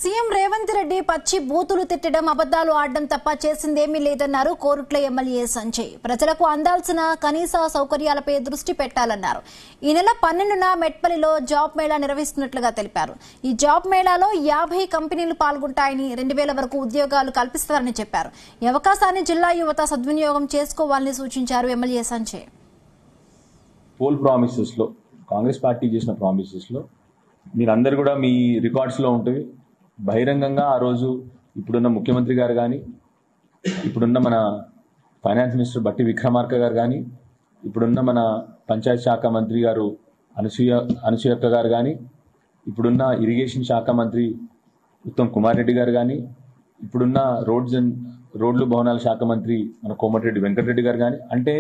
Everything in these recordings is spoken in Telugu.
సీఎం రేవంత్ రెడ్డి పచ్చి బూతులు తిట్టడం, అబద్దాలు ఆడడం తప్ప చేసిందేమీ లేదన్నారు కోరుట్ల ఎమ్మెల్యే సంజయ్. ప్రజలకు అందాల్సిన కనీస సౌకర్యాలపై దృష్టి పెట్టాలన్నారు. ఈ నెల 12న మెట్పల్లిలో జాబ్ మేళా నిర్వహిస్తున్నట్లుగా తెలిపారు. ఈ జాబ్ మేళాలో 50 కంపెనీలు పాల్గొంటాయని, 2000 వరకు ఉద్యోగాలు కల్పిస్తారని చెప్పారు. ఈ అవకాశాన్ని జిల్లా యువత సద్వినియోగం చేసుకోవాలని సూచించారు ఎమ్మెల్యే సంజయ్. పోల్ ప్రామిసెస్ లో కాంగ్రెస్ పార్టీ చేసిన ప్రామిసెస్ లో మీరందరూ కూడా మీ రికార్డ్స్ లో ఉంటుంది. బహిరంగంగా ఆ రోజు ఇప్పుడున్న ముఖ్యమంత్రి గారు కానీ, ఇప్పుడున్న మన ఫైనాన్స్ మినిస్టర్ బట్టి విక్రమార్క గారు కానీ, ఇప్పుడున్న మన పంచాయత్ శాఖ మంత్రి గారు అనసూయక్క గారు కానీ, ఇప్పుడున్న ఇరిగేషన్ శాఖ మంత్రి ఉత్తమ్ కుమార్ రెడ్డి గారు కానీ, ఇప్పుడున్న రోడ్లు భవనాల శాఖ మంత్రి మన కోమటిరెడ్డి వెంకటరెడ్డి గారు కానీ, అంటే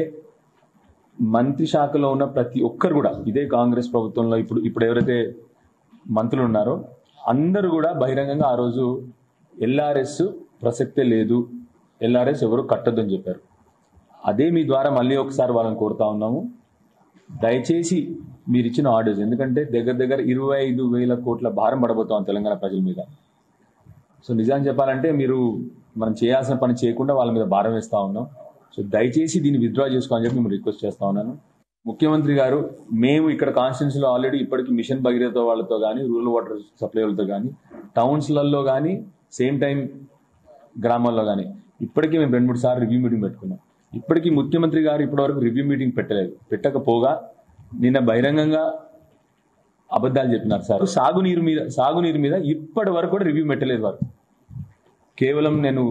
మంత్రి శాఖలో ఉన్న ప్రతి ఒక్కరు కూడా ఇదే కాంగ్రెస్ ప్రభుత్వంలో ఇప్పుడు ఎవరైతే మంత్రులు ఉన్నారో అందరూ కూడా బహిరంగంగా ఆ రోజు ఎల్ఆర్ఎస్ ప్రసక్తే లేదు, ఎల్ఆర్ఎస్ ఎవరు కట్టొద్దని చెప్పారు. అదే మీ ద్వారా మళ్ళీ ఒకసారి వాళ్ళని కోరుతా ఉన్నాము, దయచేసి మీరు ఇచ్చిన ఆర్డర్స్, ఎందుకంటే దగ్గర 25,000 కోట్ల భారం పడబోతాం తెలంగాణ ప్రజల మీద. సో నిజాన్ని చెప్పాలంటే మనం చేయాల్సిన పని చేయకుండా వాళ్ళ మీద భారం వేస్తా ఉన్నాం. సో దయచేసి దీన్ని విత్డ్రా చేసుకోవాలని చెప్పి మేము రిక్వెస్ట్ చేస్తా ఉన్నాను. ముఖ్యమంత్రి గారు, మేము ఇక్కడ కాన్స్టిట్యున్సీలో ఆల్రెడీ ఇప్పటికీ మిషన్ భగీరథ వాళ్ళతో కానీ, రూరల్ వాటర్ సప్లై వాళ్ళతో కానీ, టౌన్స్లలో కానీ, సేమ్ టైం గ్రామాల్లో కానీ ఇప్పటికీ మేము 2-3 సార్లు రివ్యూ మీటింగ్ పెట్టుకున్నాం. ఇప్పటికీ ముఖ్యమంత్రి గారు ఇప్పటివరకు రివ్యూ మీటింగ్ పెట్టలేదు. పెట్టకపోగా నిన్న బహిరంగంగా అబద్ధాలు చెప్పినారు సార్. సాగునీరు మీద ఇప్పటి వరకు కూడా రివ్యూ పెట్టలేదు వారు. కేవలం నేను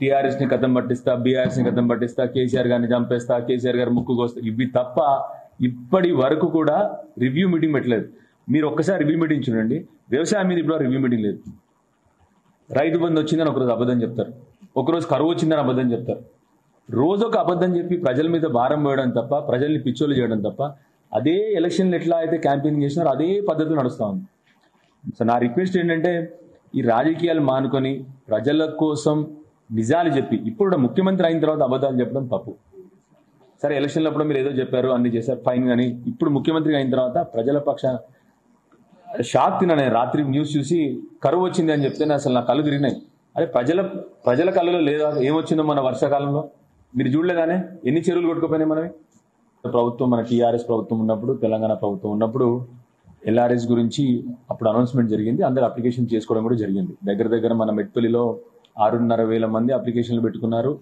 టీఆర్ఎస్ ని కథం పట్టిస్తా, బీఆర్ఎస్ ని కథం పట్టిస్తా, కేసీఆర్ గారిని చంపేస్తా, కేసీఆర్ గారు ముక్కు కోస్తా, ఇవి తప్ప ఇప్పటి వరకు కూడా రివ్యూ మీటింగ్ పెట్టలేదు. మీరు ఒక్కసారి రివ్యూ మీటింగ్ చూడండి. వ్యవసాయం మీద ఇప్పుడు రివ్యూ మీటింగ్ లేదు. రైతు బంధు వచ్చిందని ఒకరోజు అబద్ధం చెప్తారు, ఒకరోజు కరువు వచ్చిందని అబద్ధం చెప్తారు. రోజు ఒక అబద్ధం చెప్పి ప్రజల మీద భారం వేయడం తప్ప, ప్రజల్ని పిచ్చోలు చేయడం తప్ప, అదే ఎలక్షన్లు ఎట్లా అయితే క్యాంపెయినింగ్ చేసినారో అదే పద్ధతిలో నడుస్తూ ఉంది. సో నా రిక్వెస్ట్ ఏంటంటే, ఈ రాజకీయాలు మానుకొని ప్రజల కోసం నిజాలు చెప్పి, ఇప్పుడు ముఖ్యమంత్రి అయిన తర్వాత అబద్ధాలు చెప్పడం తప్పు. సరే ఎలక్షన్లప్పుడు మీరు ఏదో చెప్పారు, అన్ని చేశారు, ఫైన్. కానీ ఇప్పుడు ముఖ్యమంత్రి అయిన తర్వాత ప్రజల పక్షాన షాక్ తిన్నాను. రాత్రి న్యూస్ చూసి కరువు వచ్చింది అని చెప్తే అసలు నా కళ్ళు తిరిగినాయి. అదే ప్రజల కళ్ళలో లేదా ఏమొచ్చిందో మన వర్షాకాలంలో మీరు చూడలేదానే? ఎన్ని చెరువులు కొట్టుకుపోయినాయి మనవి. ప్రభుత్వం, మన టీఆర్ఎస్ ప్రభుత్వం ఉన్నప్పుడు, తెలంగాణ ప్రభుత్వం ఉన్నప్పుడు ఎల్ఆర్ఎస్ గురించి అప్పుడు అనౌన్స్మెంట్ జరిగింది. అందరు అప్లికేషన్ చేసుకోవడం కూడా జరిగింది. దగ్గర మన మెట్పల్లిలో 6,500 మంది అప్లికేషన్లు పెట్టుకున్నారు.